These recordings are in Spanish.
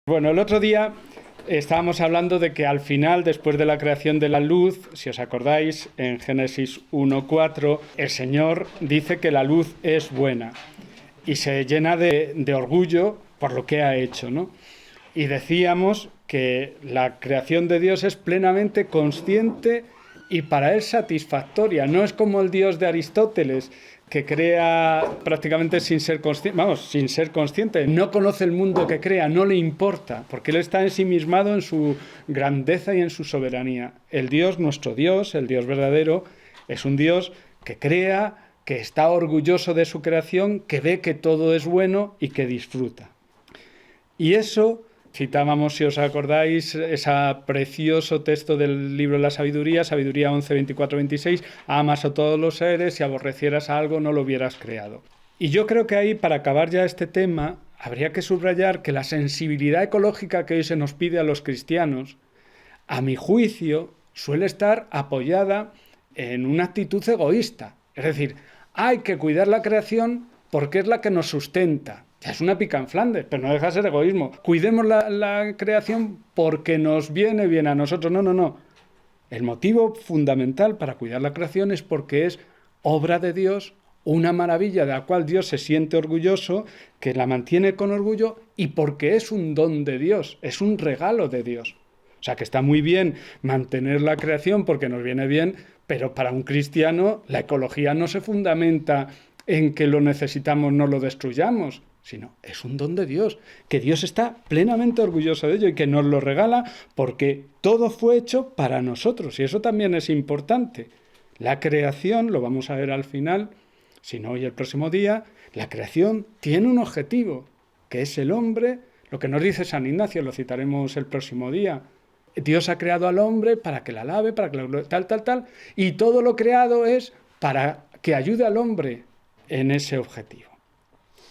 Bueno, el otro día estábamos hablando de que al final, después de la creación de la luz, si os acordáis, en Génesis 1:4, el Señor dice que la luz es buena y se llena de orgullo por lo que ha hecho, ¿no? Y decíamos que la creación de Dios es plenamente consciente y para él satisfactoria. No es como el Dios de Aristóteles, que crea prácticamente sin ser consciente. No conoce el mundo que crea, no le importa, porque él está ensimismado en su grandeza y en su soberanía. El Dios, nuestro Dios, el Dios verdadero, es un Dios que crea, que está orgulloso de su creación, que ve que todo es bueno y que disfruta. Y eso, citábamos, si os acordáis, ese precioso texto del libro de la sabiduría 11, 24, 26, amas a todos los seres, si aborrecieras a algo no lo hubieras creado. Y yo creo que ahí, para acabar ya este tema, habría que subrayar que la sensibilidad ecológica que hoy se nos pide a los cristianos, a mi juicio, suele estar apoyada en una actitud egoísta. Es decir, hay que cuidar la creación porque es la que nos sustenta. Es una pica en Flandes, pero no deja de ser egoísmo. Cuidemos la creación porque nos viene bien a nosotros. No. El motivo fundamental para cuidar la creación es porque es obra de Dios, una maravilla de la cual Dios se siente orgulloso, que la mantiene con orgullo y porque es un don de Dios, es un regalo de Dios. O sea que está muy bien mantener la creación porque nos viene bien, pero para un cristiano la ecología no se fundamenta en que lo necesitamos, no lo destruyamos, sino es un don de Dios, que Dios está plenamente orgulloso de ello y que nos lo regala porque todo fue hecho para nosotros, y eso también es importante. La creación, lo vamos a ver al final, si no hoy el próximo día, la creación tiene un objetivo, que es el hombre, lo que nos dice San Ignacio, lo citaremos el próximo día. Dios ha creado al hombre para que la alabe, para que la tal, y todo lo creado es para que ayude al hombre en ese objetivo.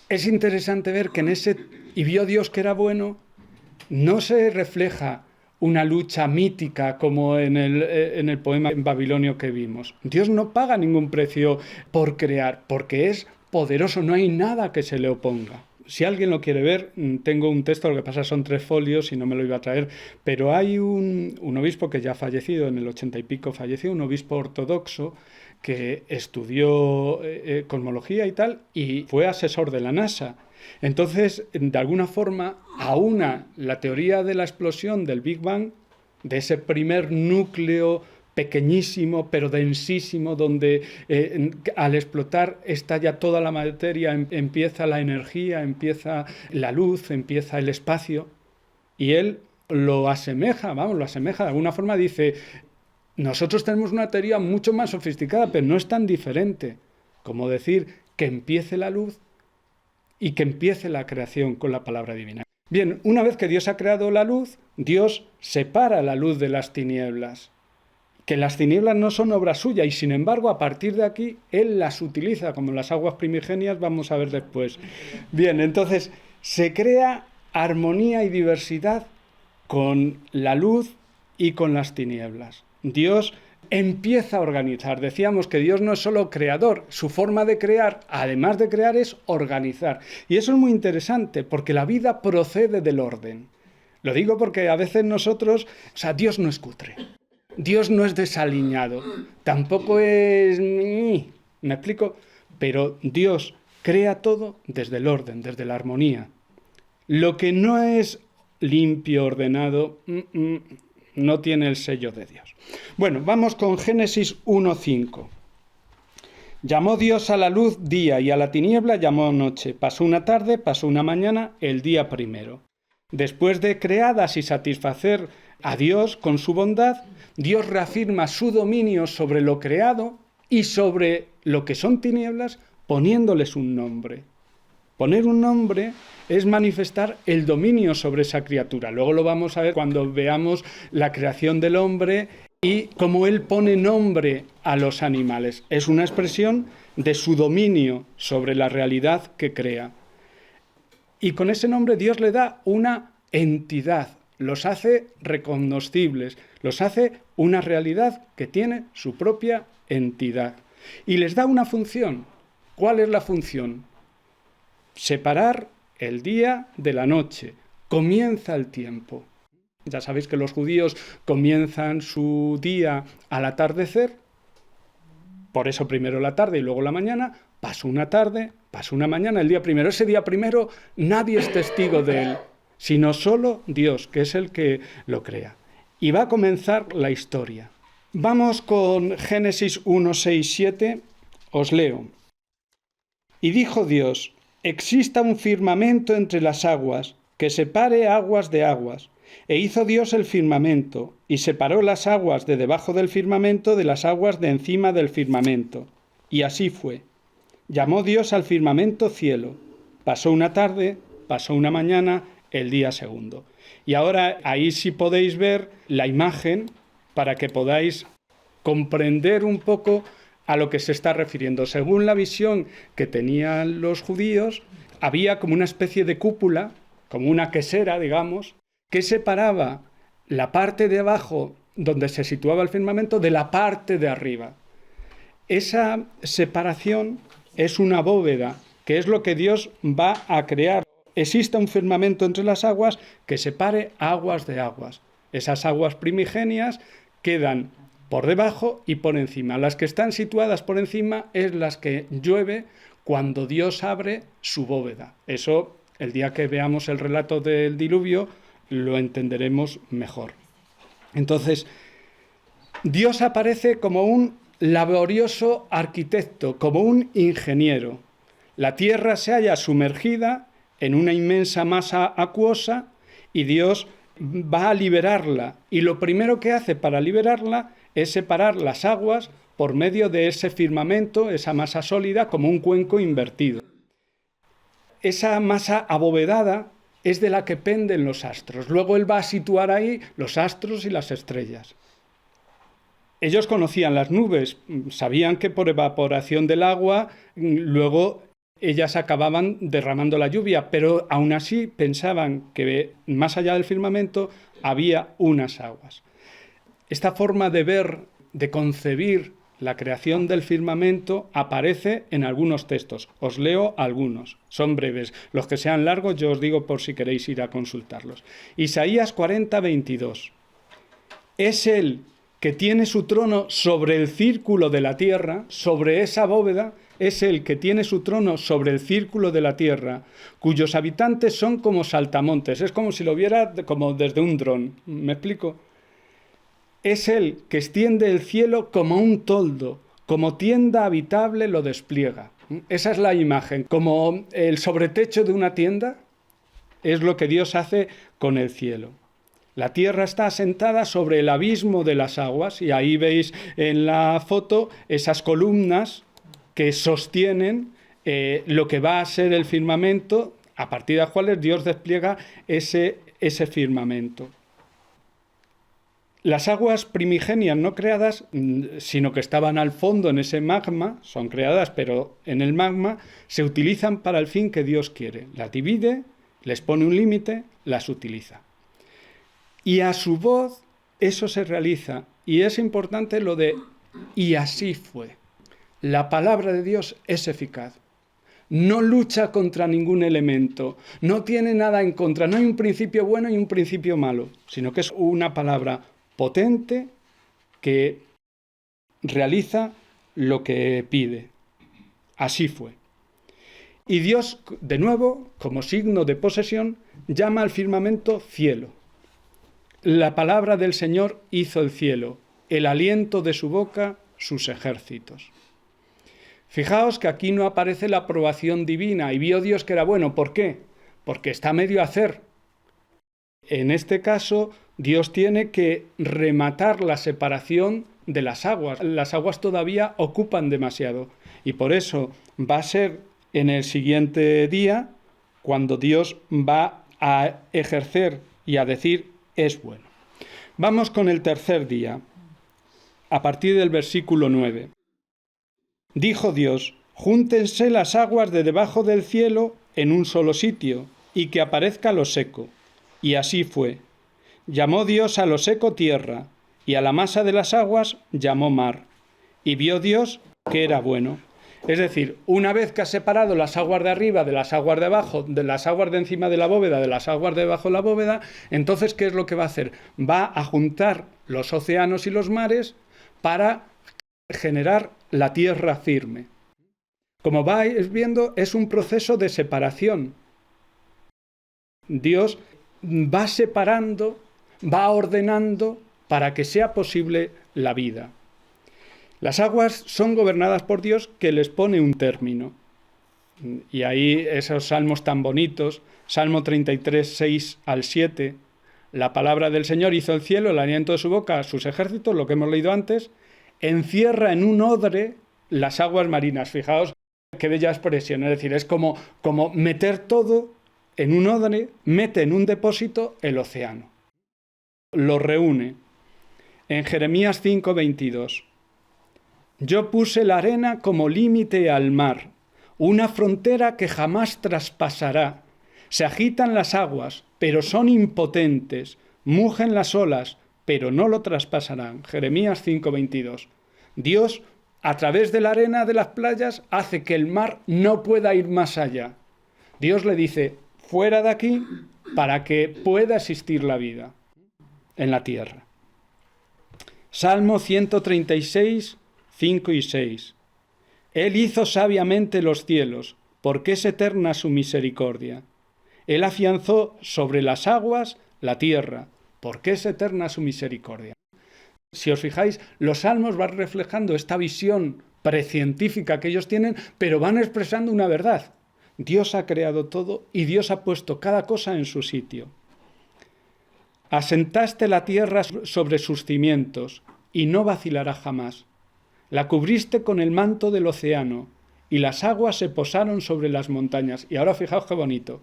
Es interesante ver que en ese "y vio Dios que era bueno" no se refleja una lucha mítica como en el poema babilonio que vimos. Dios no paga ningún precio por crear, porque es poderoso, no hay nada que se le oponga. Si alguien lo quiere ver, tengo un texto, lo que pasa son 3 folios y no me lo iba a traer, pero hay un obispo que ya ha fallecido, en el 80 y pico falleció, un obispo ortodoxo que estudió cosmología y tal, y fue asesor de la NASA. Entonces, de alguna forma, aúna la teoría de la explosión del Big Bang, de ese primer núcleo pequeñísimo pero densísimo, donde al explotar estalla toda la materia, empieza la energía, empieza la luz, empieza el espacio, y él lo asemeja de alguna forma, dice: nosotros tenemos una teoría mucho más sofisticada, pero no es tan diferente como decir que empiece la luz y que empiece la creación con la palabra divina. Bien, una vez que Dios ha creado la luz, Dios separa la luz de las tinieblas. Que las tinieblas no son obra suya y sin embargo a partir de aquí Él las utiliza como las aguas primigenias, vamos a ver después. Bien, entonces se crea armonía y diversidad con la luz y con las tinieblas. Dios empieza a organizar. Decíamos que Dios no es solo creador, su forma de crear, además de crear, es organizar. Y eso es muy interesante porque la vida procede del orden. Lo digo porque a veces nosotros, Dios no es cutre. Dios no es desaliñado, tampoco es... ¿Me explico? Pero Dios crea todo desde el orden, desde la armonía. Lo que no es limpio, ordenado, no tiene el sello de Dios. Bueno, vamos con Génesis 1:5. Llamó Dios a la luz día y a la tiniebla llamó noche. Pasó una tarde, pasó una mañana, el día primero. Después de creadas y satisfacer a Dios con su bondad, Dios reafirma su dominio sobre lo creado y sobre lo que son tinieblas, poniéndoles un nombre. Poner un nombre es manifestar el dominio sobre esa criatura. Luego lo vamos a ver cuando veamos la creación del hombre y cómo él pone nombre a los animales. Es una expresión de su dominio sobre la realidad que crea. Y con ese nombre Dios le da una entidad, los hace recognoscibles, los hace una realidad que tiene su propia entidad. Y les da una función. ¿Cuál es la función? Separar el día de la noche, comienza el tiempo. Ya sabéis que los judíos comienzan su día al atardecer, por eso primero la tarde y luego la mañana. Pasó una tarde, pasó una mañana, el día primero. Ese día primero nadie es testigo de él, sino solo Dios, que es el que lo crea. Y va a comenzar la historia. Vamos con Génesis 1, 6, 7. Os leo. Y dijo Dios: exista un firmamento entre las aguas, que separe aguas de aguas. E hizo Dios el firmamento, y separó las aguas de debajo del firmamento de las aguas de encima del firmamento. Y así fue. Llamó Dios al firmamento cielo. Pasó una tarde, pasó una mañana, el día segundo. Y ahora ahí sí podéis ver la imagen para que podáis comprender un poco a lo que se está refiriendo. Según la visión que tenían los judíos, había como una especie de cúpula, como una quesera, digamos, que separaba la parte de abajo, donde se situaba el firmamento, de la parte de arriba. Esa separación es una bóveda, que es lo que Dios va a crear. Existe un firmamento entre las aguas que separe aguas de aguas. Esas aguas primigenias quedan por debajo y por encima. Las que están situadas por encima es las que llueve cuando Dios abre su bóveda. Eso, el día que veamos el relato del diluvio, lo entenderemos mejor. Entonces, Dios aparece como un laborioso arquitecto, como un ingeniero. La tierra se halla sumergida en una inmensa masa acuosa y Dios va a liberarla. Y lo primero que hace para liberarla es separar las aguas por medio de ese firmamento, esa masa sólida, como un cuenco invertido. Esa masa abovedada es de la que penden los astros. Luego él va a situar ahí los astros y las estrellas. Ellos conocían las nubes, sabían que por evaporación del agua luego ellas acababan derramando la lluvia, pero aún así pensaban que más allá del firmamento había unas aguas. Esta forma de ver, de concebir la creación del firmamento aparece en algunos textos. Os leo algunos, son breves. Los que sean largos yo os digo por si queréis ir a consultarlos. Isaías 40, 22. Es Él que tiene su trono sobre el círculo de la tierra, sobre esa bóveda, es el que tiene su trono sobre el círculo de la tierra, cuyos habitantes son como saltamontes. Es como si lo viera como desde un dron. ¿Me explico? Es Él que extiende el cielo como un toldo, como tienda habitable lo despliega. Esa es la imagen. Como el sobretecho de una tienda, es lo que Dios hace con el cielo. La tierra está asentada sobre el abismo de las aguas y ahí veis en la foto esas columnas que sostienen lo que va a ser el firmamento, a partir de las cuales Dios despliega ese firmamento. Las aguas primigenias no creadas, sino que estaban al fondo en ese magma, son creadas, pero en el magma se utilizan para el fin que Dios quiere. Las divide, les pone un límite, las utiliza. Y a su voz eso se realiza. Y es importante lo de y así fue. La palabra de Dios es eficaz. No lucha contra ningún elemento. No tiene nada en contra. No hay un principio bueno y un principio malo, sino que es una palabra potente que realiza lo que pide. Así fue. Y Dios, de nuevo, como signo de posesión, llama al firmamento cielo. La palabra del Señor hizo el cielo, el aliento de su boca, sus ejércitos. Fijaos que aquí no aparece la aprobación divina, y vio Dios que era bueno. ¿Por qué? Porque está medio a hacer. En este caso, Dios tiene que rematar la separación de las aguas. Las aguas todavía ocupan demasiado, y por eso va a ser en el siguiente día cuando Dios va a ejercer y a decir es bueno. Vamos con el tercer día, a partir del versículo 9. Dijo Dios: júntense las aguas de debajo del cielo en un solo sitio, y que aparezca lo seco. Y así fue. Llamó Dios a lo seco tierra, y a la masa de las aguas llamó mar. Y vio Dios que era bueno. Es decir, una vez que has separado las aguas de arriba de las aguas de abajo, de las aguas de encima de la bóveda, de las aguas de debajo de la bóveda, entonces, ¿qué es lo que va a hacer? Va a juntar los océanos y los mares para generar la tierra firme. Como vais viendo, es un proceso de separación. Dios va separando, va ordenando para que sea posible la vida. Las aguas son gobernadas por Dios, que les pone un término. Y ahí esos salmos tan bonitos, Salmo 33, 6 al 7, la palabra del Señor hizo el cielo, el aliento de su boca, a sus ejércitos, lo que hemos leído antes, encierra en un odre las aguas marinas. Fijaos qué bella expresión, es decir, es como meter todo en un odre, mete en un depósito el océano. Lo reúne. En Jeremías 5, 22. Yo puse la arena como límite al mar, una frontera que jamás traspasará. Se agitan las aguas, pero son impotentes, mugen las olas, pero no lo traspasarán. Jeremías 5:22. Dios, a través de la arena de las playas, hace que el mar no pueda ir más allá. Dios le dice, fuera de aquí, para que pueda existir la vida en la tierra. Salmo 136, 5 y 6. Él hizo sabiamente los cielos, porque es eterna su misericordia. Él afianzó sobre las aguas la tierra, porque es eterna su misericordia. Si os fijáis, los salmos van reflejando esta visión precientífica que ellos tienen, pero van expresando una verdad. Dios ha creado todo y Dios ha puesto cada cosa en su sitio. Asentaste la tierra sobre sus cimientos y no vacilará jamás. La cubriste con el manto del océano, y las aguas se posaron sobre las montañas. Y ahora fijaos qué bonito.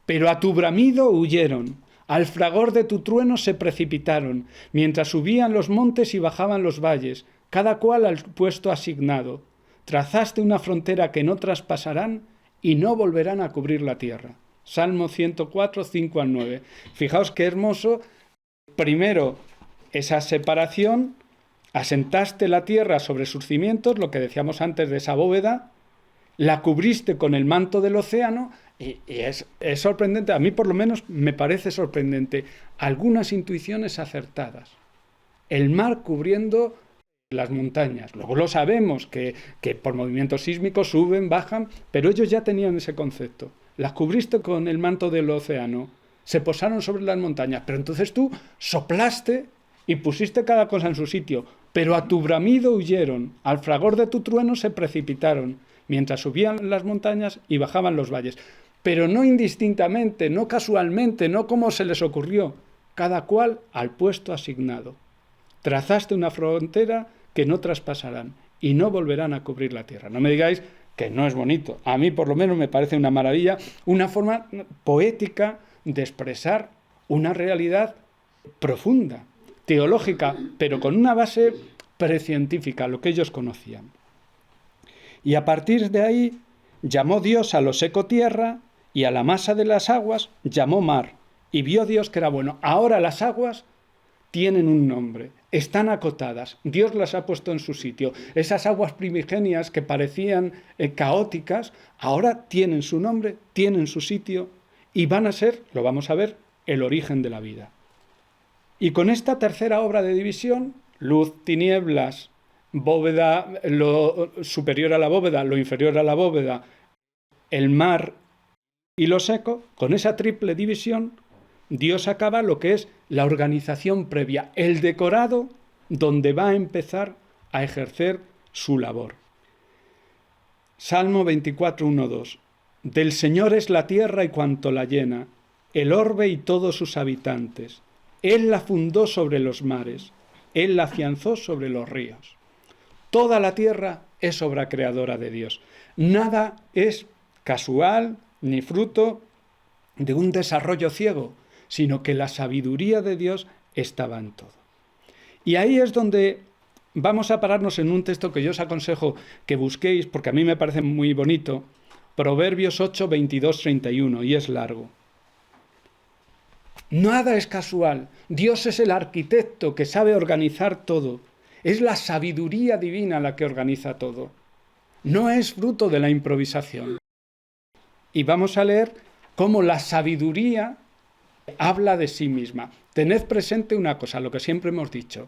Pero a tu bramido huyeron, al fragor de tu trueno se precipitaron, mientras subían los montes y bajaban los valles, cada cual al puesto asignado. Trazaste una frontera que no traspasarán y no volverán a cubrir la tierra. Salmo 104, 5 al 9. Fijaos qué hermoso. Primero, esa separación. Asentaste la tierra sobre sus cimientos, lo que decíamos antes de esa bóveda, la cubriste con el manto del océano y es sorprendente, a mí por lo menos me parece sorprendente, algunas intuiciones acertadas. El mar cubriendo las montañas. Luego lo sabemos, que por movimientos sísmicos suben, bajan, pero ellos ya tenían ese concepto. Las cubriste con el manto del océano, se posaron sobre las montañas, pero entonces tú soplaste y pusiste cada cosa en su sitio, pero a tu bramido huyeron, al fragor de tu trueno se precipitaron, mientras subían las montañas y bajaban los valles. Pero no indistintamente, no casualmente, no como se les ocurrió, cada cual al puesto asignado. Trazaste una frontera que no traspasarán y no volverán a cubrir la tierra. No me digáis que no es bonito. A mí por lo menos me parece una maravilla, una forma poética de expresar una realidad profunda, teológica, pero con una base precientífica, lo que ellos conocían. Y a partir de ahí llamó Dios a lo seco tierra y a la masa de las aguas llamó mar. Y vio Dios que era bueno. Ahora las aguas tienen un nombre, están acotadas, Dios las ha puesto en su sitio. Esas aguas primigenias que parecían caóticas, ahora tienen su nombre, tienen su sitio y van a ser, lo vamos a ver, el origen de la vida. Y con esta tercera obra de división, luz, tinieblas, bóveda, lo superior a la bóveda, lo inferior a la bóveda, el mar y lo seco, con esa triple división, Dios acaba lo que es la organización previa, el decorado donde va a empezar a ejercer su labor. Salmo 24, 1, 2. Del Señor es la tierra y cuanto la llena, el orbe y todos sus habitantes. Él la fundó sobre los mares, Él la afianzó sobre los ríos. Toda la tierra es obra creadora de Dios. Nada es casual ni fruto de un desarrollo ciego, sino que la sabiduría de Dios estaba en todo. Y ahí es donde vamos a pararnos en un texto que yo os aconsejo que busquéis, porque a mí me parece muy bonito, Proverbios 8, 22, 31, y es largo. Nada es casual. Dios es el arquitecto que sabe organizar todo. Es la sabiduría divina la que organiza todo. no es fruto de la improvisación. Y vamos a leer cómo la sabiduría habla de sí misma. Tened presente una cosa, lo que siempre hemos dicho.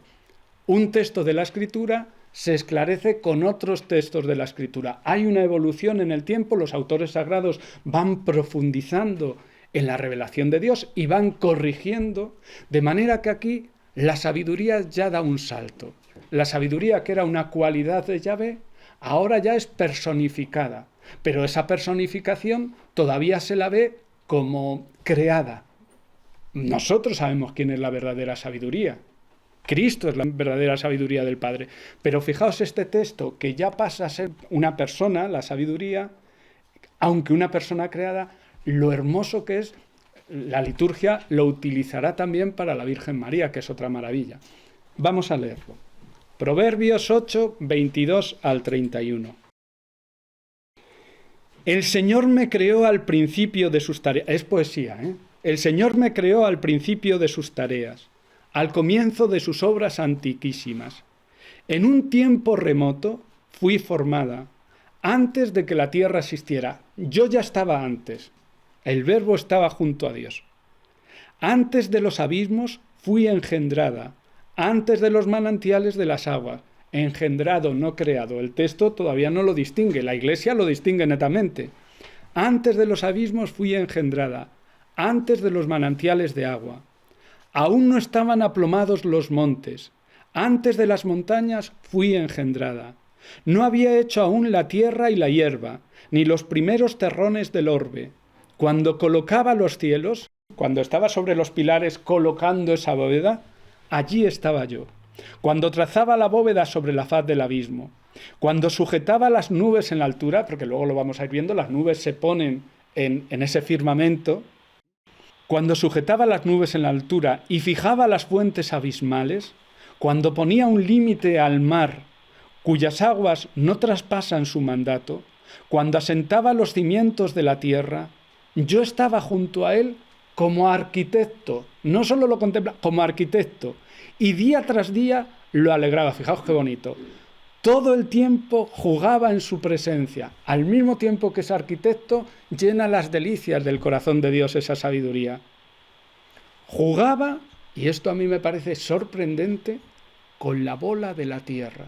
Un texto de la Escritura se esclarece con otros textos de la Escritura. Hay una evolución en el tiempo, los autores sagrados van profundizando en la revelación de Dios y van corrigiendo, de manera que aquí la sabiduría ya da un salto. La sabiduría, que era una cualidad de Yahvé, ahora ya es personificada, pero esa personificación todavía se la ve como creada. Nosotros sabemos quién es la verdadera sabiduría. Cristo es la verdadera sabiduría del Padre. Pero fijaos este texto, que ya pasa a ser una persona, la sabiduría, aunque una persona creada, lo hermoso que es, la liturgia lo utilizará también para la Virgen María, que es otra maravilla. Vamos a leerlo. Proverbios 8, 22 al 31. El Señor me creó al principio de sus tareas. Es poesía, ¿eh? El Señor me creó al principio de sus tareas, al comienzo de sus obras antiquísimas. En un tiempo remoto fui formada, antes de que la tierra existiera. Yo ya estaba antes. El Verbo estaba junto a Dios. Antes de los abismos fui engendrada, antes de los manantiales de las aguas. Engendrado, no creado. El texto todavía no lo distingue, la Iglesia lo distingue netamente. Antes de los abismos fui engendrada, antes de los manantiales de agua. Aún no estaban aplomados los montes, antes de las montañas fui engendrada. No había hecho aún la tierra y la hierba, ni los primeros terrones del orbe. Cuando colocaba los cielos, cuando estaba sobre los pilares colocando esa bóveda, allí estaba yo. Cuando trazaba la bóveda sobre la faz del abismo, cuando sujetaba las nubes en la altura, porque luego lo vamos a ir viendo, las nubes se ponen en ese firmamento, cuando sujetaba las nubes en la altura y fijaba las fuentes abismales, cuando ponía un límite al mar, cuyas aguas no traspasan su mandato, cuando asentaba los cimientos de la tierra, yo estaba junto a él como arquitecto, no solo lo contemplaba, como arquitecto, y día tras día lo alegraba. Fijaos qué bonito. Todo el tiempo jugaba en su presencia, al mismo tiempo que es arquitecto, llena las delicias del corazón de Dios esa sabiduría. Jugaba, y esto a mí me parece sorprendente, con la bola de la tierra.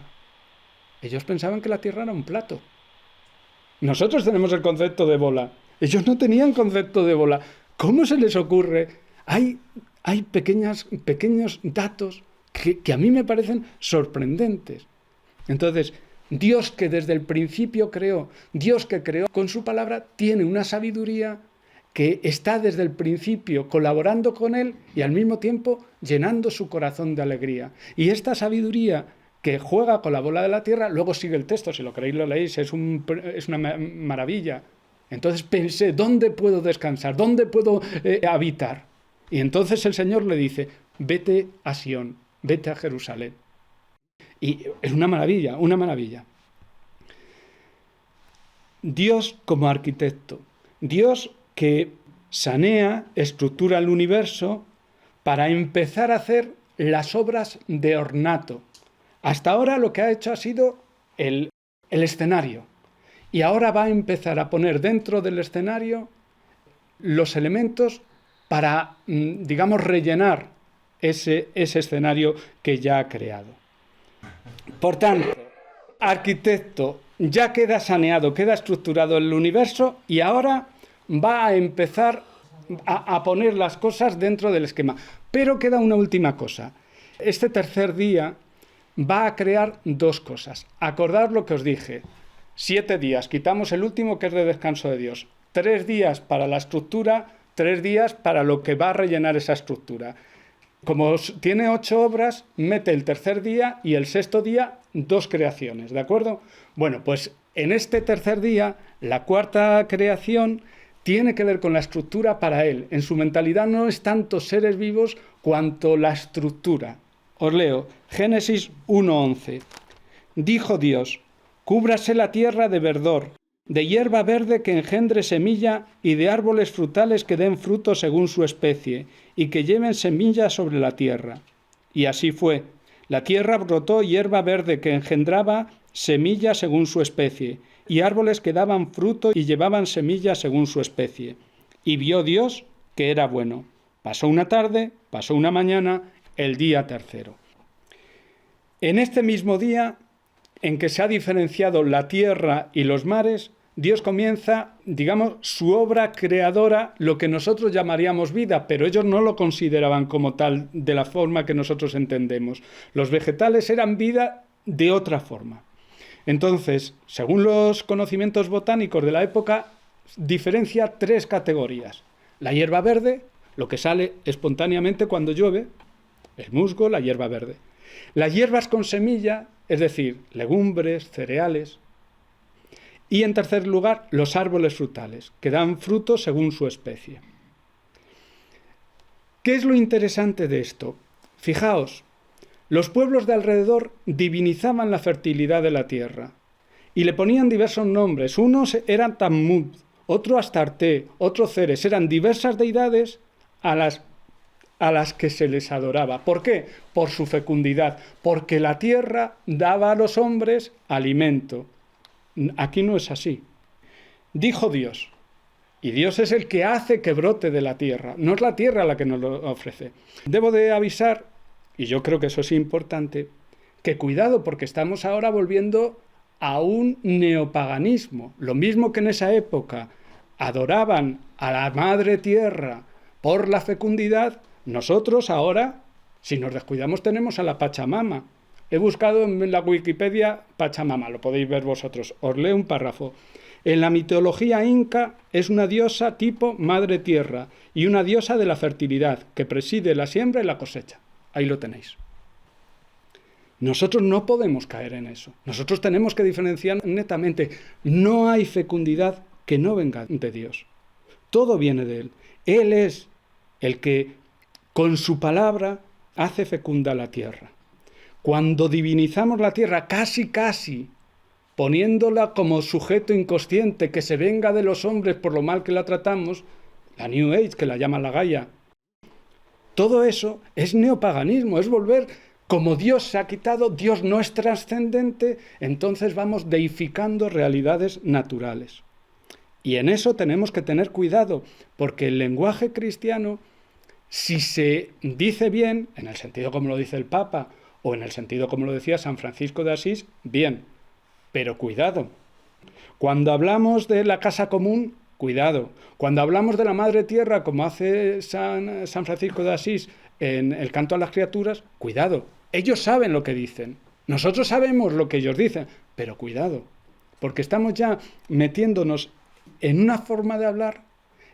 Ellos pensaban que la tierra era un plato. Nosotros tenemos el concepto de bola. Ellos no tenían concepto de bola. ¿Cómo se les ocurre? Hay pequeños datos que a mí me parecen sorprendentes. Entonces, Dios que desde el principio creó, Dios que creó con su palabra, tiene una sabiduría que está desde el principio colaborando con él y al mismo tiempo llenando su corazón de alegría. Y esta sabiduría que juega con la bola de la tierra, luego sigue el texto, si lo queréis lo leéis, es una maravilla. Entonces pensé, ¿dónde puedo descansar? ¿Dónde puedo habitar? Y entonces el Señor le dice, vete a Sión, vete a Jerusalén. Y es una maravilla, una maravilla. Dios como arquitecto, Dios que sanea, estructura el universo para empezar a hacer las obras de ornato. Hasta ahora lo que ha hecho ha sido el escenario. Y ahora va a empezar a poner dentro del escenario los elementos para, digamos, rellenar ese escenario que ya ha creado. Por tanto, arquitecto, ya queda saneado, queda estructurado el universo y ahora va a empezar a poner las cosas dentro del esquema. Pero queda una última cosa. Este tercer día va a crear dos cosas. Acordad lo que os dije. 7 días, quitamos el último que es de descanso de Dios. 3 días para la estructura, 3 días para lo que va a rellenar esa estructura. Como tiene 8 obras, mete el tercer día y el sexto día 2 creaciones, ¿de acuerdo? Bueno, pues en este tercer día, la cuarta creación tiene que ver con la estructura para él. En su mentalidad no es tanto seres vivos cuanto la estructura. Os leo, Génesis 1:11. Dijo Dios, cúbrase la tierra de verdor, de hierba verde que engendre semilla y de árboles frutales que den fruto según su especie y que lleven semilla sobre la tierra. Y así fue. La tierra brotó hierba verde que engendraba semilla según su especie, y árboles que daban fruto y llevaban semilla según su especie. Y vio Dios que era bueno. Pasó una tarde, pasó una mañana, el día tercero. En este mismo día en que se ha diferenciado la tierra y los mares, Dios comienza, digamos, su obra creadora, lo que nosotros llamaríamos vida, pero ellos no lo consideraban como tal, de la forma que nosotros entendemos. Los vegetales eran vida de otra forma. Entonces, según los conocimientos botánicos de la época, diferencia tres categorías. La hierba verde, lo que sale espontáneamente cuando llueve, el musgo, la hierba verde. Las hierbas con semilla, es decir, legumbres, cereales. Y en tercer lugar, los árboles frutales, que dan fruto según su especie. ¿Qué es lo interesante de esto? Fijaos, los pueblos de alrededor divinizaban la fertilidad de la tierra y le ponían diversos nombres. Unos eran Tammuz, otro Astarte, otro Ceres. Eran diversas deidades a las que se les adoraba. ¿Por qué? Por su fecundidad, porque la tierra daba a los hombres alimento. Aquí no es así. Dijo Dios, y Dios es el que hace que brote de la tierra, no es la tierra la que nos lo ofrece. Debo de avisar, y yo creo que eso es importante, que cuidado, porque estamos ahora volviendo a un neopaganismo. Lo mismo que en esa época adoraban a la madre tierra por la fecundidad, nosotros ahora, si nos descuidamos, tenemos a la Pachamama. He buscado en la Wikipedia Pachamama, lo podéis ver vosotros. Os leo un párrafo. En la mitología inca es una diosa tipo madre tierra y una diosa de la fertilidad que preside la siembra y la cosecha. Ahí lo tenéis. Nosotros no podemos caer en eso. Nosotros tenemos que diferenciar netamente. No hay fecundidad que no venga de Dios. Todo viene de Él. Él es el que con su palabra hace fecunda la tierra. Cuando divinizamos la tierra, casi, poniéndola como sujeto inconsciente que se venga de los hombres por lo mal que la tratamos, la New Age, que la llama la Gaia, todo eso es neopaganismo, es volver, como Dios se ha quitado, Dios no es trascendente, entonces vamos deificando realidades naturales. Y en eso tenemos que tener cuidado, porque el lenguaje cristiano, si se dice bien, en el sentido como lo dice el Papa, o en el sentido como lo decía San Francisco de Asís, bien, pero cuidado. Cuando hablamos de la casa común, cuidado. Cuando hablamos de la madre tierra, como hace San Francisco de Asís en el canto a las criaturas, cuidado. Ellos saben lo que dicen. Nosotros sabemos lo que ellos dicen, pero cuidado, porque estamos ya metiéndonos en una forma de hablar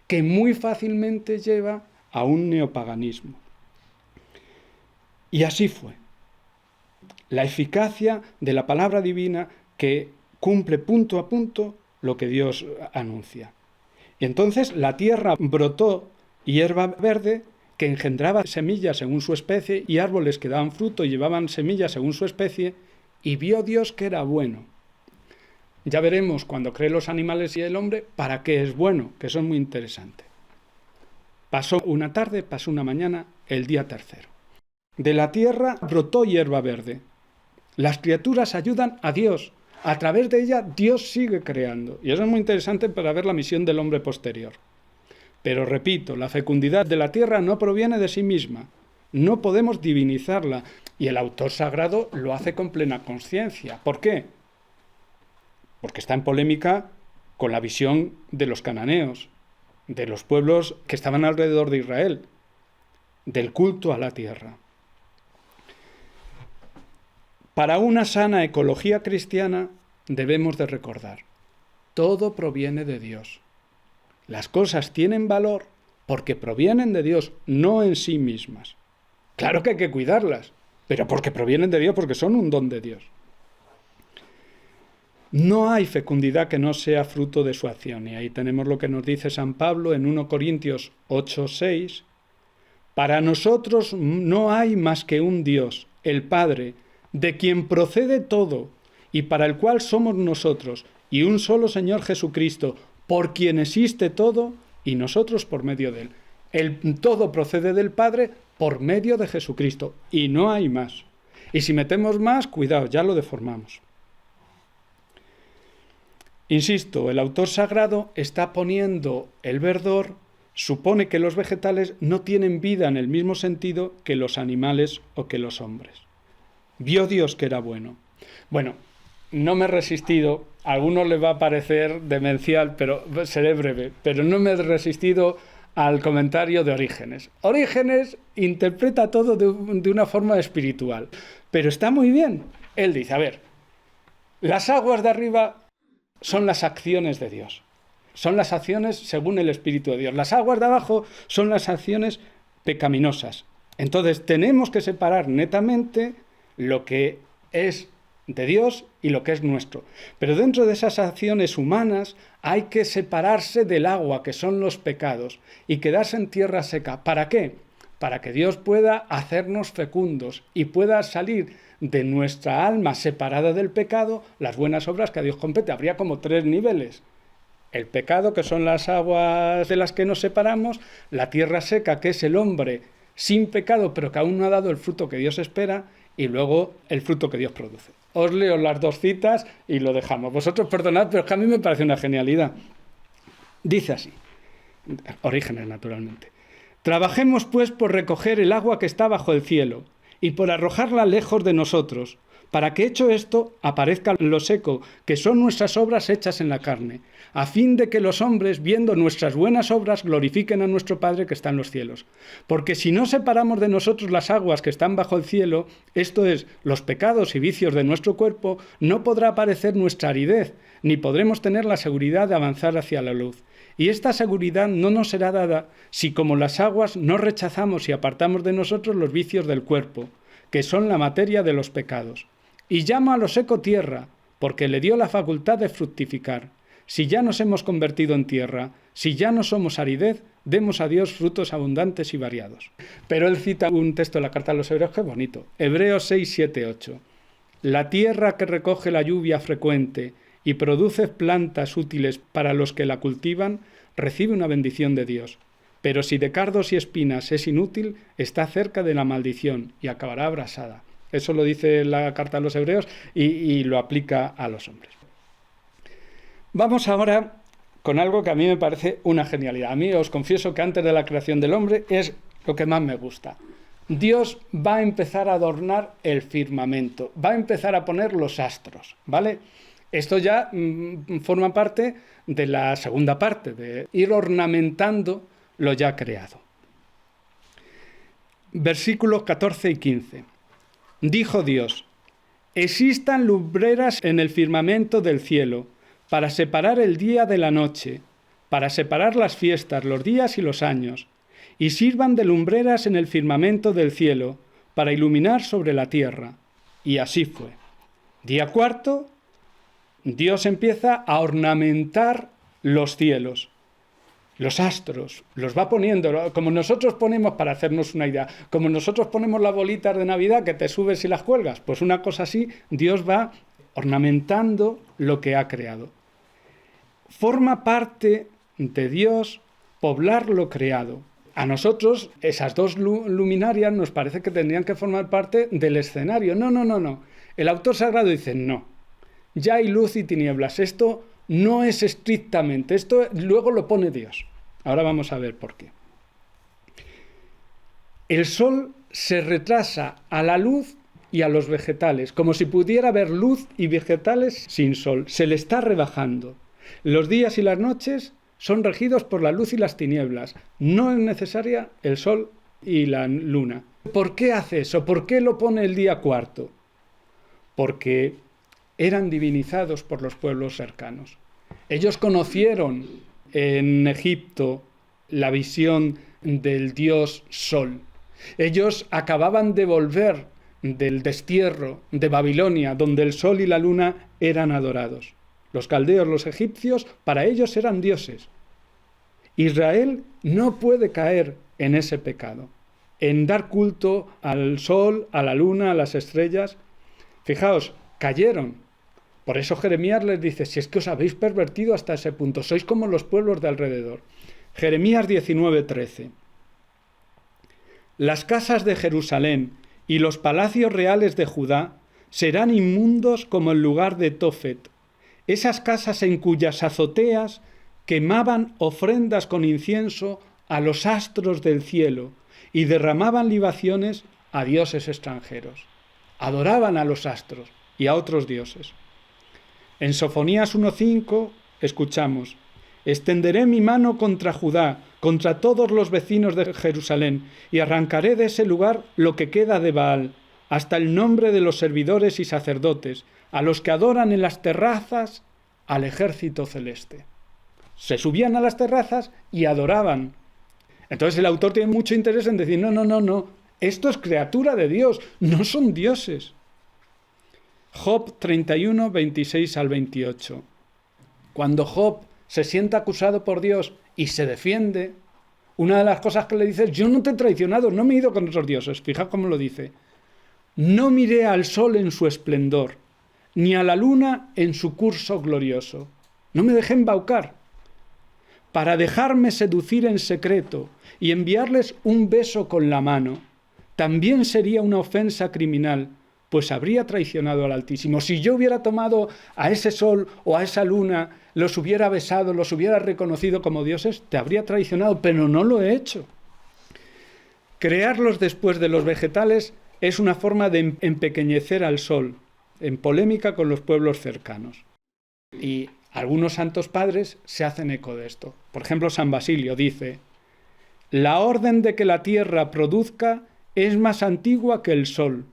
que muy fácilmente lleva a un neopaganismo. Y así fue. La eficacia de la palabra divina que cumple punto a punto lo que Dios anuncia. Y entonces la tierra brotó hierba verde que engendraba semillas según su especie y árboles que daban fruto y llevaban semillas según su especie, y vio Dios que era bueno. Ya veremos cuando cree los animales y el hombre para qué es bueno, que eso es muy interesante. Pasó una tarde, pasó una mañana, el día tercero. De la tierra brotó hierba verde. Las criaturas ayudan a Dios. A través de ella Dios sigue creando. Y eso es muy interesante para ver la misión del hombre posterior. Pero repito, la fecundidad de la tierra no proviene de sí misma. No podemos divinizarla. Y el autor sagrado lo hace con plena conciencia. ¿Por qué? Porque está en polémica con la visión de los cananeos, de los pueblos que estaban alrededor de Israel, del culto a la tierra. Para una sana ecología cristiana debemos de recordar, todo proviene de Dios. Las cosas tienen valor porque provienen de Dios, no en sí mismas. Claro que hay que cuidarlas, pero porque provienen de Dios, porque son un don de Dios. No hay fecundidad que no sea fruto de su acción. Y ahí tenemos lo que nos dice San Pablo en 1 Corintios 8:6. Para nosotros no hay más que un Dios, el Padre, de quien procede todo, y para el cual somos nosotros, y un solo Señor Jesucristo, por quien existe todo, y nosotros por medio de Él. El todo procede del Padre por medio de Jesucristo, y no hay más. Y si metemos más, cuidado, ya lo deformamos. Insisto, el autor sagrado está poniendo el verdor, supone que los vegetales no tienen vida en el mismo sentido que los animales o que los hombres. Vio Dios que era bueno. Bueno, no me he resistido, a algunos les va a parecer demencial, pero seré breve, pero no me he resistido al comentario de Orígenes. Orígenes interpreta todo de una forma espiritual, pero está muy bien. Él dice, a ver, las aguas de arriba son las acciones de Dios, son las acciones según el Espíritu de Dios. Las aguas de abajo son las acciones pecaminosas. Entonces tenemos que separar netamente lo que es de Dios y lo que es nuestro. Pero dentro de esas acciones humanas hay que separarse del agua, que son los pecados, y quedarse en tierra seca. ¿Para qué? Para que Dios pueda hacernos fecundos y pueda salir de nuestra alma separada del pecado las buenas obras que a Dios compete. Habría como 3 niveles. El pecado, que son las aguas de las que nos separamos, la tierra seca, que es el hombre sin pecado, pero que aún no ha dado el fruto que Dios espera, y luego el fruto que Dios produce. Os leo las 2 citas y lo dejamos. Vosotros perdonad, pero es que a mí me parece una genialidad. Dice así, Orígenes naturalmente: trabajemos pues por recoger el agua que está bajo el cielo y por arrojarla lejos de nosotros, para que hecho esto aparezca lo seco, que son nuestras obras hechas en la carne, a fin de que los hombres, viendo nuestras buenas obras, glorifiquen a nuestro Padre que está en los cielos. Porque si no separamos de nosotros las aguas que están bajo el cielo, esto es, los pecados y vicios de nuestro cuerpo, no podrá aparecer nuestra aridez, ni podremos tener la seguridad de avanzar hacia la luz. Y esta seguridad no nos será dada si, como las aguas, no rechazamos y apartamos de nosotros los vicios del cuerpo, que son la materia de los pecados. Y llama a lo seco tierra, porque le dio la facultad de fructificar. Si ya nos hemos convertido en tierra, si ya no somos aridez, demos a Dios frutos abundantes y variados. Pero él cita un texto de la carta a los Hebreos que es bonito. Hebreos 6, 7, 8. La tierra que recoge la lluvia frecuente y produce plantas útiles para los que la cultivan, recibe una bendición de Dios. Pero si de cardos y espinas es inútil, está cerca de la maldición y acabará abrasada. Eso lo dice la carta a los Hebreos y lo aplica a los hombres. Vamos ahora con algo que a mí me parece una genialidad. A mí os confieso que antes de la creación del hombre es lo que más me gusta. Dios va a empezar a adornar el firmamento, va a empezar a poner los astros, ¿vale? Esto ya forma parte de la segunda parte, de ir ornamentando lo ya creado. Versículos 14 y 15. Dijo Dios: existan lumbreras en el firmamento del cielo, para separar el día de la noche, para separar las fiestas, los días y los años, y sirvan de lumbreras en el firmamento del cielo, para iluminar sobre la tierra. Y así fue. Día cuarto, Dios empieza a ornamentar los cielos, los astros, los va poniendo, como nosotros ponemos, para hacernos una idea, como nosotros ponemos las bolitas de Navidad que te subes y las cuelgas, pues una cosa así, Dios va ornamentando lo que ha creado. Forma parte de Dios poblar lo creado. A nosotros esas 2 luminarias nos parece que tendrían que formar parte del escenario. No. El autor sagrado dice no. Ya hay luz y tinieblas. Esto no es estrictamente. Esto luego lo pone Dios. Ahora vamos a ver por qué. El sol se retrasa a la luz y a los vegetales, como si pudiera haber luz y vegetales sin sol. Se le está rebajando. Los días y las noches son regidos por la luz y las tinieblas. No es necesaria el sol y la luna. ¿Por qué hace eso? ¿Por qué lo pone el día cuarto? Porque eran divinizados por los pueblos cercanos. Ellos conocieron en Egipto la visión del dios Sol. Ellos acababan de volver del destierro de Babilonia, donde el sol y la luna eran adorados. Los caldeos, los egipcios, para ellos eran dioses. Israel no puede caer en ese pecado, en dar culto al sol, a la luna, a las estrellas. Fijaos, cayeron. Por eso Jeremías les dice: si es que os habéis pervertido hasta ese punto, sois como los pueblos de alrededor. Jeremías 19:13. Las casas de Jerusalén y los palacios reales de Judá serán inmundos como el lugar de Tofet, esas casas en cuyas azoteas quemaban ofrendas con incienso a los astros del cielo y derramaban libaciones a dioses extranjeros. Adoraban a los astros y a otros dioses. En Sofonías 1:5 escuchamos: extenderé mi mano contra Judá, contra todos los vecinos de Jerusalén, y arrancaré de ese lugar lo que queda de Baal, hasta el nombre de los servidores y sacerdotes, a los que adoran en las terrazas al ejército celeste. Se subían a las terrazas y adoraban. Entonces el autor tiene mucho interés en decir, no, esto es criatura de Dios, no son dioses. Job 31, 26 al 28. Cuando Job se siente acusado por Dios y se defiende, una de las cosas que le dice es: yo no te he traicionado, no me he ido con otros dioses. Fijaos cómo lo dice. No miré al sol en su esplendor, ni a la luna en su curso glorioso. No me dejé embaucar para dejarme seducir en secreto y enviarles un beso con la mano. También sería una ofensa criminal, pues habría traicionado al Altísimo. Si yo hubiera tomado a ese sol o a esa luna, los hubiera besado, los hubiera reconocido como dioses, te habría traicionado, pero no lo he hecho. Crearlos después de los vegetales es una forma de empequeñecer al sol, en polémica con los pueblos cercanos. Y algunos santos padres se hacen eco de esto. Por ejemplo, San Basilio dice: la orden de que la tierra produzca es más antigua que el sol,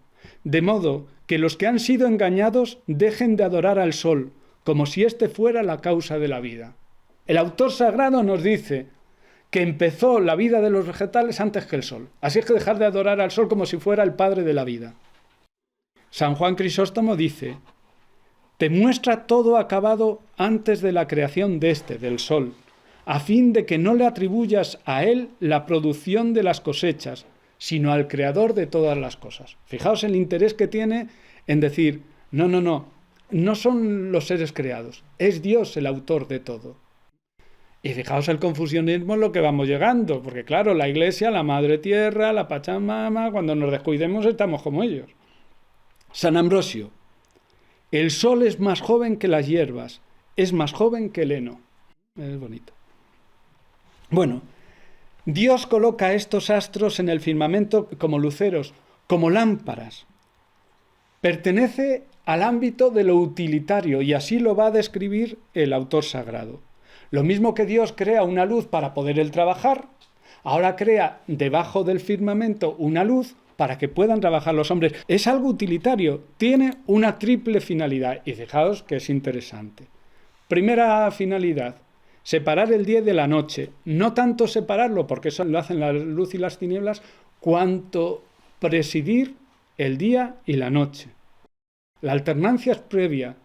de modo que los que han sido engañados dejen de adorar al sol, como si éste fuera la causa de la vida. El autor sagrado nos dice que empezó la vida de los vegetales antes que el sol. Así es que dejar de adorar al sol como si fuera el padre de la vida. San Juan Crisóstomo dice: te muestra todo acabado antes de la creación del sol, a fin de que no le atribuyas a él la producción de las cosechas, sino al creador de todas las cosas. Fijaos el interés que tiene en decir, no son los seres creados, es Dios el autor de todo. Y fijaos el confusionismo en lo que vamos llegando, porque claro, la Iglesia, la Madre Tierra, la Pachamama, cuando nos descuidemos estamos como ellos. San Ambrosio: el sol es más joven que las hierbas, es más joven que el heno. Es bonito. Bueno, Dios coloca estos astros en el firmamento como luceros, como lámparas. Pertenece al ámbito de lo utilitario y así lo va a describir el autor sagrado. Lo mismo que Dios crea una luz para poder él trabajar, ahora crea debajo del firmamento una luz para que puedan trabajar los hombres. Es algo utilitario, tiene una triple finalidad. Y fijaos que es interesante. Primera finalidad: separar el día de la noche. No tanto separarlo, porque eso lo hacen la luz y las tinieblas, cuanto presidir el día y la noche. La alternancia es previa,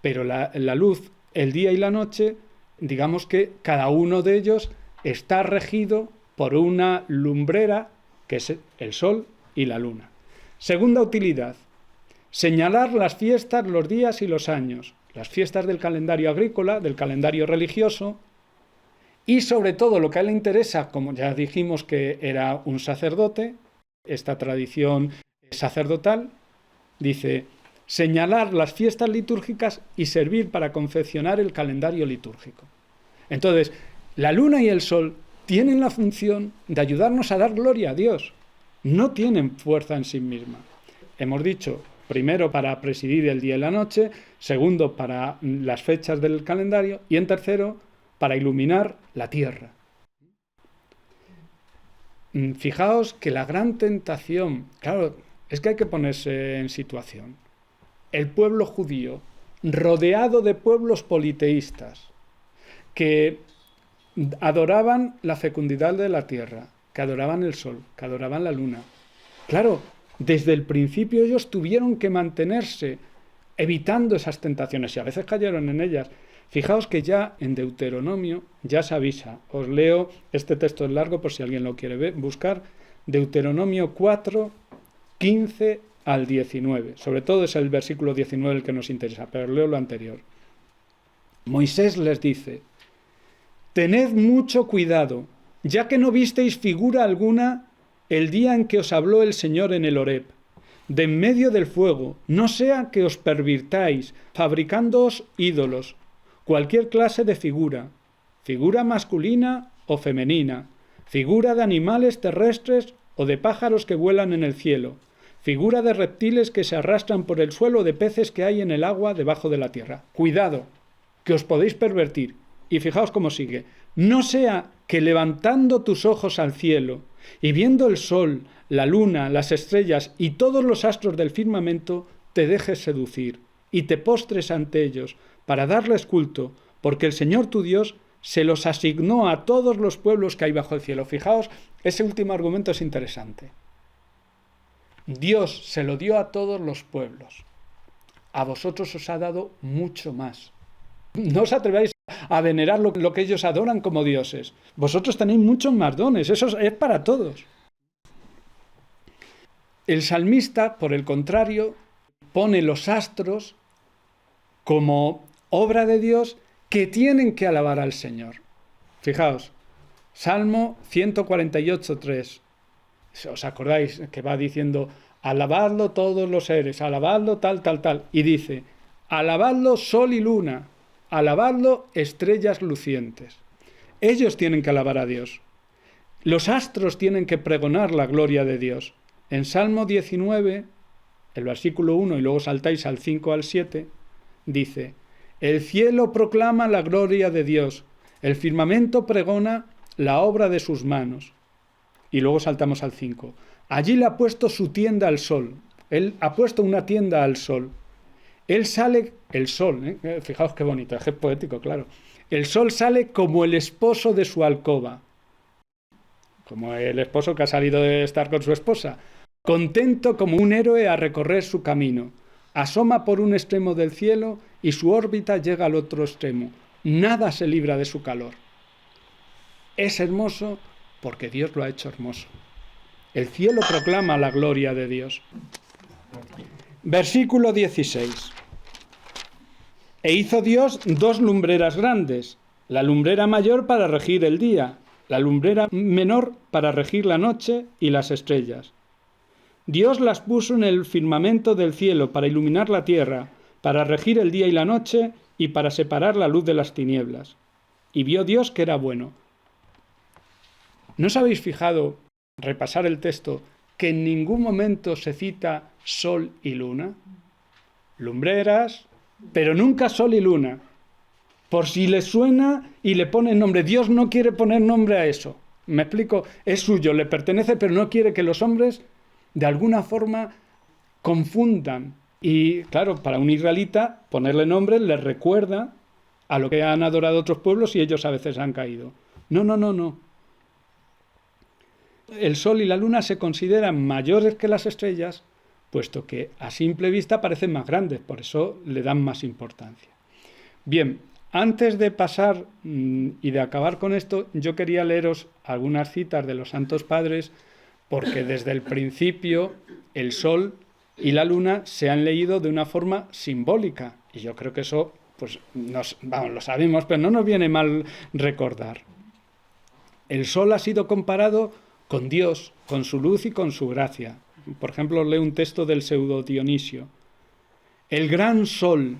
pero la luz, el día y la noche, digamos que cada uno de ellos está regido por una lumbrera, que es el sol y la luna. Segunda utilidad: señalar las fiestas, los días y los años. Las fiestas del calendario agrícola, del calendario religioso, y sobre todo lo que a él le interesa, como ya dijimos que era un sacerdote, esta tradición sacerdotal, dice: señalar las fiestas litúrgicas y servir para confeccionar el calendario litúrgico. Entonces, la luna y el sol tienen la función de ayudarnos a dar gloria a Dios. No tienen fuerza en sí misma. Hemos dicho, primero, para presidir el día y la noche; segundo, para las fechas del calendario; y en tercero, para iluminar la tierra. Fijaos que la gran tentación, claro, es que hay que ponerse en situación. El pueblo judío, rodeado de pueblos politeístas, que adoraban la fecundidad de la tierra, que adoraban el sol, que adoraban la luna. Claro, desde el principio ellos tuvieron que mantenerse evitando esas tentaciones y a veces cayeron en ellas. Fijaos que ya en Deuteronomio ya se avisa. Os leo, este texto es largo por si alguien lo quiere buscar. Deuteronomio 4, 15 al 19. Sobre todo es el versículo 19 el que nos interesa, pero leo lo anterior. Moisés les dice: tened mucho cuidado, ya que no visteis figura alguna el día en que os habló el Señor en el Horeb, de en medio del fuego, no sea que os pervirtáis, fabricándoos ídolos, cualquier clase de figura, figura masculina o femenina, figura de animales terrestres o de pájaros que vuelan en el cielo, figura de reptiles que se arrastran por el suelo o de peces que hay en el agua debajo de la tierra. Cuidado, que os podéis pervertir. Y fijaos cómo sigue. No sea que levantando tus ojos al cielo y viendo el sol, la luna, las estrellas y todos los astros del firmamento, te dejes seducir y te postres ante ellos para darles culto, porque el Señor tu Dios se los asignó a todos los pueblos que hay bajo el cielo. Fijaos, ese último argumento es interesante. Dios se lo dio a todos los pueblos. A vosotros os ha dado mucho más. No os atreváis a venerar lo que ellos adoran como dioses. Vosotros tenéis muchos más dones, eso es para todos. El salmista, por el contrario, pone los astros como obra de Dios que tienen que alabar al Señor. Fijaos, Salmo 148:3. ¿Os acordáis que va diciendo, alabadlo todos los seres, alabadlo tal, tal, tal? Y dice, alabadlo sol y luna, alabadlo estrellas lucientes. Ellos tienen que alabar a Dios. Los astros tienen que pregonar la gloria de Dios. En Salmo 19, el versículo 1, y luego saltáis al 5 al 7, dice, el cielo proclama la gloria de Dios, el firmamento pregona la obra de sus manos. Y luego saltamos al 5. Allí le ha puesto su tienda al sol. Él ha puesto una tienda al sol. Él sale, el sol, fijaos qué bonito, es poético, claro. El sol sale como el esposo de su alcoba, como el esposo que ha salido de estar con su esposa, contento como un héroe a recorrer su camino. Asoma por un extremo del cielo y su órbita llega al otro extremo. Nada se libra de su calor. Es hermoso porque Dios lo ha hecho hermoso. El cielo proclama la gloria de Dios. Versículo 16. E hizo Dios 2 lumbreras grandes, la lumbrera mayor para regir el día, la lumbrera menor para regir la noche y las estrellas. Dios las puso en el firmamento del cielo para iluminar la tierra, para regir el día y la noche y para separar la luz de las tinieblas. Y vio Dios que era bueno. ¿No os habéis fijado, repasar el texto, que en ningún momento se cita sol y luna? Lumbreras, pero nunca sol y luna. Por si le suena y le pone nombre. Dios no quiere poner nombre a eso. ¿Me explico? Es suyo, le pertenece, pero no quiere que los hombres de alguna forma confundan. Y claro, para un israelita ponerle nombre les recuerda a lo que han adorado otros pueblos y ellos a veces han caído. No. El sol y la luna se consideran mayores que las estrellas, puesto que a simple vista parecen más grandes, por eso le dan más importancia. Bien, antes de pasar y de acabar con esto, yo quería leeros algunas citas de los Santos Padres, porque desde el principio el sol y la luna se han leído de una forma simbólica, y yo creo que eso, pues, lo sabemos, pero no nos viene mal recordar. El sol ha sido comparado con Dios, con su luz y con su gracia. Por ejemplo, os leo un texto del Pseudo Dionisio. El gran sol,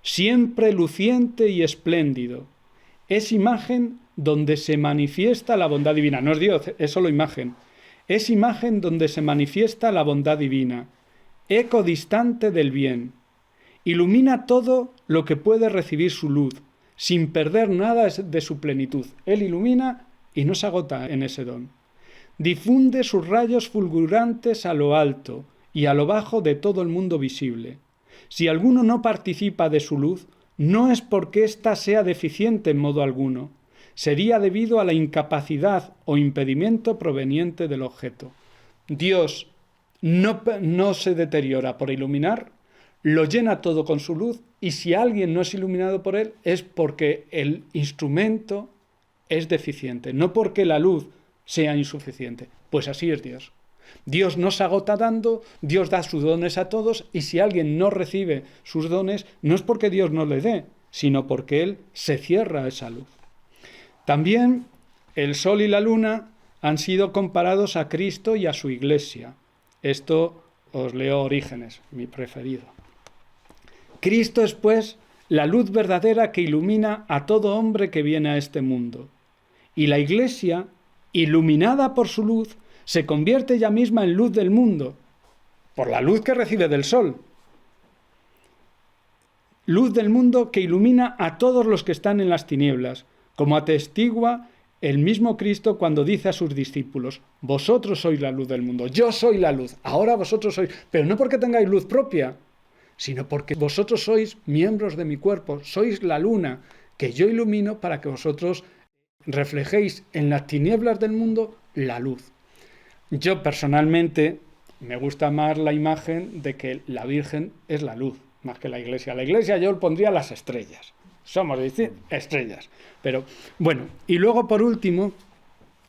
siempre luciente y espléndido, es imagen donde se manifiesta la bondad divina. No es Dios, es solo imagen. Es imagen donde se manifiesta la bondad divina, eco distante del bien. Ilumina todo lo que puede recibir su luz, sin perder nada de su plenitud. Él ilumina y no se agota en ese don. Difunde sus rayos fulgurantes a lo alto y a lo bajo de todo el mundo visible. Si alguno no participa de su luz, no es porque ésta sea deficiente en modo alguno. Sería debido a la incapacidad o impedimento proveniente del objeto. Dios no se deteriora por iluminar, lo llena todo con su luz, y si alguien no es iluminado por él es porque el instrumento es deficiente, no porque la luz sea insuficiente. Pues así es Dios. Dios no se agota dando, Dios da sus dones a todos, y si alguien no recibe sus dones, no es porque Dios no le dé, sino porque Él se cierra a esa luz. También el sol y la luna han sido comparados a Cristo y a su Iglesia. Esto Os leo Orígenes, mi preferido. Cristo es, pues, la luz verdadera que ilumina a todo hombre que viene a este mundo. Y la Iglesia, iluminada por su luz, se convierte ella misma en luz del mundo, por la luz que recibe del sol. Luz del mundo que ilumina a todos los que están en las tinieblas, como atestigua el mismo Cristo cuando dice a sus discípulos: vosotros sois la luz del mundo, yo soy la luz, ahora vosotros sois, pero no porque tengáis luz propia, sino porque vosotros sois miembros de mi cuerpo, sois la luna que yo ilumino para que vosotros reflejéis en las tinieblas del mundo la luz. Yo personalmente me gusta más la imagen de que la Virgen es la luz, más que la Iglesia. La Iglesia yo le pondría las estrellas. Somos estrellas. Pero bueno, y luego por último,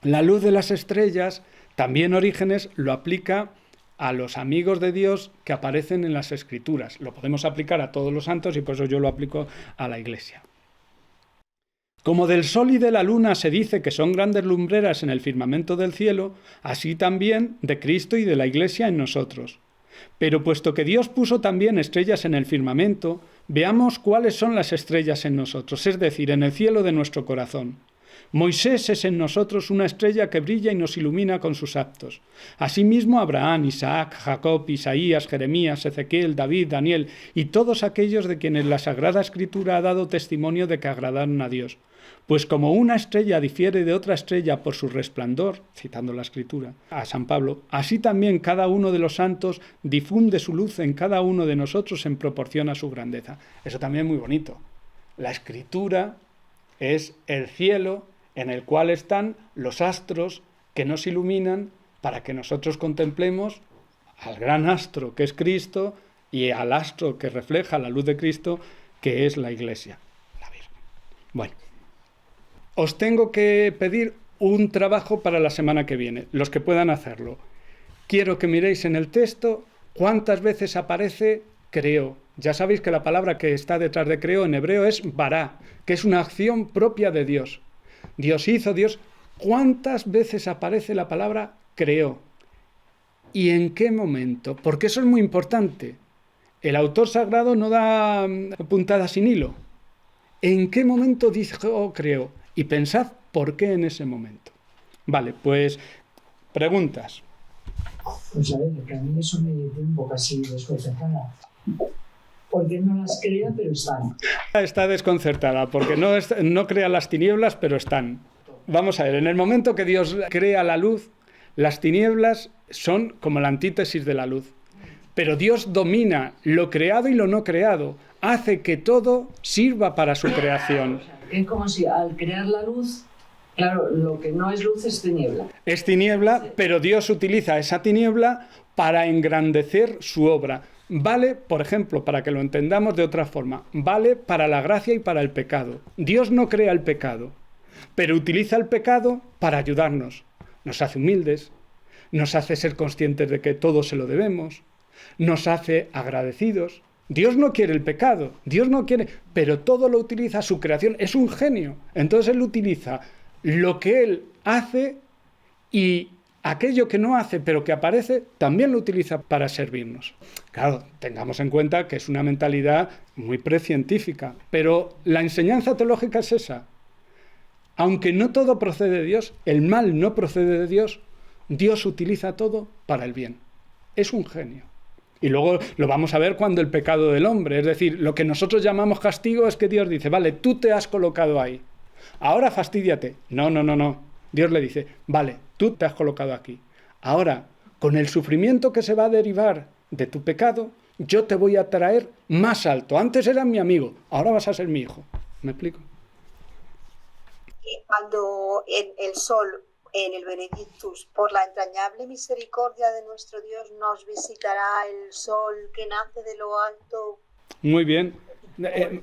la luz de las estrellas, también Orígenes lo aplica a los amigos de Dios que aparecen en las Escrituras. Lo podemos aplicar a todos los santos y por eso yo lo aplico a la Iglesia. Como del sol y de la luna se dice que son grandes lumbreras en el firmamento del cielo, así también de Cristo y de la Iglesia en nosotros. Pero puesto que Dios puso también estrellas en el firmamento, veamos cuáles son las estrellas en nosotros, es decir, en el cielo de nuestro corazón. Moisés es en nosotros una estrella que brilla y nos ilumina con sus actos. Asimismo Abraham, Isaac, Jacob, Isaías, Jeremías, Ezequiel, David, Daniel y todos aquellos de quienes la Sagrada Escritura ha dado testimonio de que agradaron a Dios. Pues como una estrella difiere de otra estrella por su resplandor, citando la Escritura a San Pablo, así también cada uno de los santos difunde su luz en cada uno de nosotros en proporción a su grandeza. Eso también es muy bonito. La Escritura es el cielo en el cual están los astros que nos iluminan para que nosotros contemplemos al gran astro que es Cristo y al astro que refleja la luz de Cristo, que es la Iglesia, la Virgen. Bueno, os tengo que pedir un trabajo para la semana que viene, los que puedan hacerlo. Quiero que miréis en el texto cuántas veces aparece creó. Ya sabéis que la palabra que está detrás de creó en hebreo es bará, que es una acción propia de Dios. Dios hizo, Dios. ¿Cuántas veces aparece la palabra creó? ¿Y en qué momento? Porque eso es muy importante. El autor sagrado no da puntada sin hilo. ¿En qué momento dijo creó? Y pensad por qué en ese momento. Vale, pues preguntas. Pues a ver, que a mí eso me tiene un poco así desconcertada. Porque no las crea, pero están. Está desconcertada, porque no crea las tinieblas, pero están. Vamos a ver, en el momento que Dios crea la luz, las tinieblas son como la antítesis de la luz. Pero Dios domina lo creado y lo no creado. Hace que todo sirva para su creación. Es como si al crear la luz, claro, lo que no es luz es tiniebla. Es tiniebla, pero Dios utiliza esa tiniebla para engrandecer su obra. Vale, por ejemplo, para que lo entendamos de otra forma, vale para la gracia y para el pecado. Dios no crea el pecado, pero utiliza el pecado para ayudarnos. Nos hace humildes, nos hace ser conscientes de que todo se lo debemos, nos hace agradecidos. Dios no quiere el pecado, Dios no quiere, pero todo lo utiliza, su creación, es un genio. Entonces Él utiliza lo que Él hace y aquello que no hace, pero que aparece, también lo utiliza para servirnos. Claro, tengamos en cuenta que es una mentalidad muy precientífica, pero la enseñanza teológica es esa. Aunque no todo procede de Dios, el mal no procede de Dios, Dios utiliza todo para el bien. Es un genio. Y luego lo vamos a ver cuando el pecado del hombre, es decir, lo que nosotros llamamos castigo es que Dios dice, vale, tú te has colocado ahí, ahora fastídiate. No. Dios le dice, vale, tú te has colocado aquí. Ahora, con el sufrimiento que se va a derivar de tu pecado, yo te voy a traer más alto. Antes eras mi amigo, ahora vas a ser mi hijo. ¿Me explico? Cuando en el sol, en el Benedictus, por la entrañable misericordia de nuestro Dios, nos visitará el sol que nace de lo alto. Muy bien.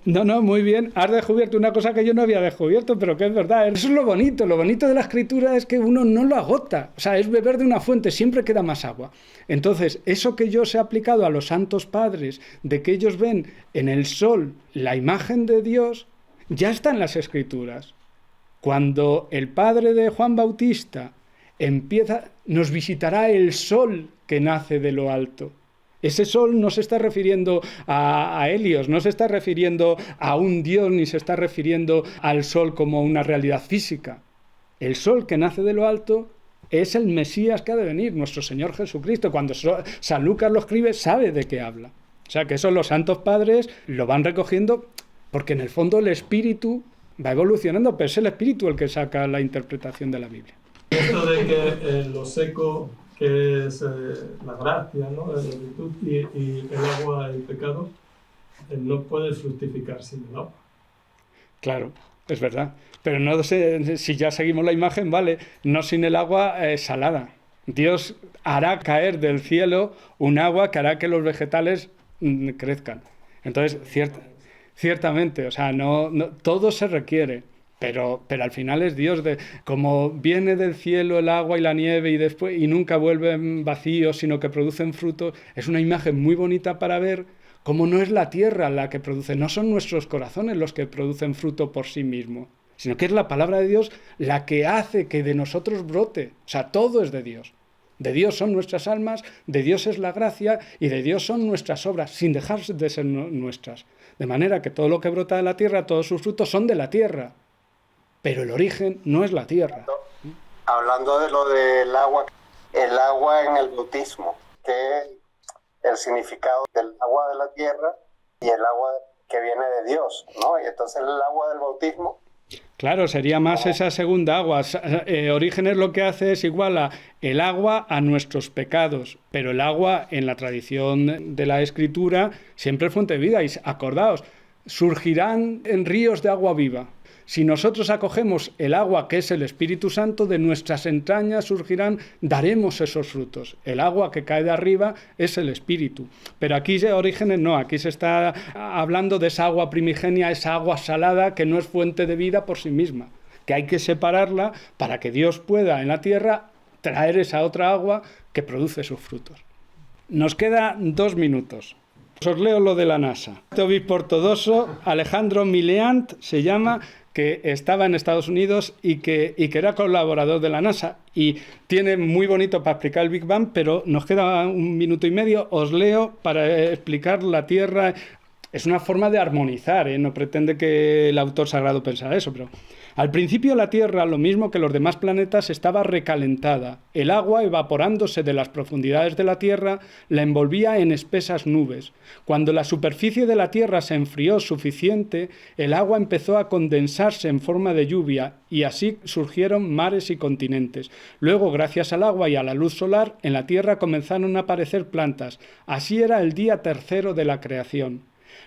Muy bien. Has descubierto una cosa que yo no había descubierto, pero que es verdad. Eso es lo bonito. Lo bonito de la Escritura es que uno no lo agota. O sea, es beber de una fuente, siempre queda más agua. Entonces, eso que yo se ha aplicado a los santos padres, de que ellos ven en el sol la imagen de Dios, ya está en las Escrituras. Cuando el padre de Juan Bautista nos visitará el sol que nace de lo alto. Ese sol no se está refiriendo a Helios, no se está refiriendo a un dios, ni se está refiriendo al sol como una realidad física. El sol que nace de lo alto es el Mesías que ha de venir, nuestro Señor Jesucristo. Cuando San Lucas lo escribe, sabe de qué habla. O sea, que eso los santos padres lo van recogiendo porque en el fondo el espíritu va evolucionando, pero es el espíritu el que saca la interpretación de la Biblia. Esto de que lo seco, que es la gracia, ¿no? La virtud, y el agua, el pecado, no puede fructificar sin el agua. Claro, es verdad. Pero no sé, si ya seguimos la imagen, vale, no sin el agua salada. Dios hará caer del cielo un agua que hará que los vegetales crezcan. Entonces, ciertamente, o sea, no, todo se requiere. Pero al final es Dios, como viene del cielo el agua y la nieve y nunca vuelven vacíos, sino que producen frutos. Es una imagen muy bonita para ver cómo no es la tierra la que produce, no son nuestros corazones los que producen fruto por sí mismos, sino que es la palabra de Dios la que hace que de nosotros brote. O sea, todo es de Dios. De Dios son nuestras almas, de Dios es la gracia y de Dios son nuestras obras, sin dejar de ser nuestras. De manera que todo lo que brota de la tierra, todos sus frutos son de la tierra. Pero el origen no es la tierra. Hablando de lo del agua, el agua en el bautismo, que el significado del agua de la tierra y el agua que viene de Dios, ¿no? Y entonces el agua del bautismo. Claro, sería más esa segunda agua. Orígenes lo que hace es igual a el agua a nuestros pecados, pero el agua en la tradición de la Escritura siempre es fuente de vida. Y acordaos, surgirán en ríos de agua viva. Si nosotros acogemos el agua que es el Espíritu Santo, de nuestras entrañas surgirán, daremos esos frutos. El agua que cae de arriba es el Espíritu. Pero aquí de Orígenes no, aquí se está hablando de esa agua primigenia, esa agua salada que no es fuente de vida por sí misma, que hay que separarla para que Dios pueda en la tierra traer esa otra agua que produce sus frutos. Nos queda 2 minutos. Os leo lo de la NASA. Este obispo ortodoxo, Alejandro Miliant, se llama, que estaba en Estados Unidos y que era colaborador de la NASA. Y tiene muy bonito para explicar el Big Bang, pero nos queda 1 minuto y medio. Os leo para explicar la Tierra. Es una forma de armonizar, ¿eh? No pretende que el autor sagrado pensara eso, pero... Al principio la Tierra, lo mismo que los demás planetas, estaba recalentada. El agua, evaporándose de las profundidades de la Tierra, la envolvía en espesas nubes. Cuando la superficie de la Tierra se enfrió suficiente, el agua empezó a condensarse en forma de lluvia y así surgieron mares y continentes. Luego, gracias al agua y a la luz solar, en la Tierra comenzaron a aparecer plantas. Así era el día tercero de la creación.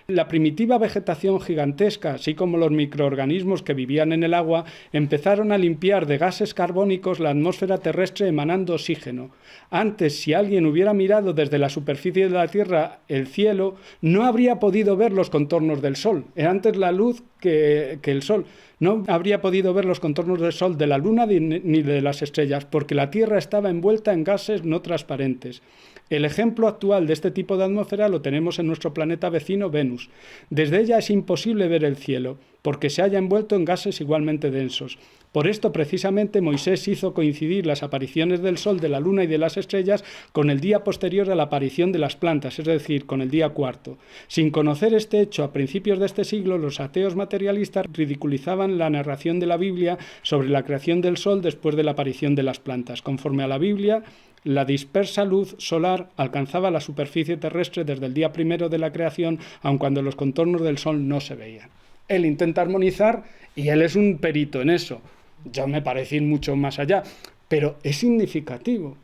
La primitiva vegetación gigantesca, así como los microorganismos que vivían en el agua, empezaron a limpiar de gases carbónicos la atmósfera terrestre emanando oxígeno. Antes, si alguien hubiera mirado desde la superficie de la Tierra el cielo, no habría podido ver los contornos del Sol. Era antes la luz que el Sol. No habría podido ver los contornos del Sol, de la Luna ni de las estrellas, porque la Tierra estaba envuelta en gases no transparentes. El ejemplo actual de este tipo de atmósfera lo tenemos en nuestro planeta vecino Venus. Desde ella es imposible ver el cielo, porque se halla envuelto en gases igualmente densos. Por esto, precisamente, Moisés hizo coincidir las apariciones del Sol, de la Luna y de las estrellas con el día posterior a la aparición de las plantas, es decir, con el día cuarto. Sin conocer este hecho, a principios de este siglo, los ateos materialistas ridiculizaban la narración de la Biblia sobre la creación del Sol después de la aparición de las plantas. Conforme a la Biblia, la dispersa luz solar alcanzaba la superficie terrestre desde el día primero de la creación, aun cuando los contornos del Sol no se veían. Él intenta armonizar y él es un perito en eso. Yo me parece ir mucho más allá, pero es significativo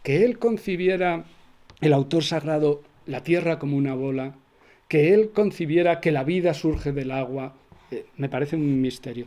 que él concibiera, el autor sagrado, la tierra como una bola, que él concibiera que la vida surge del agua. Me parece un misterio.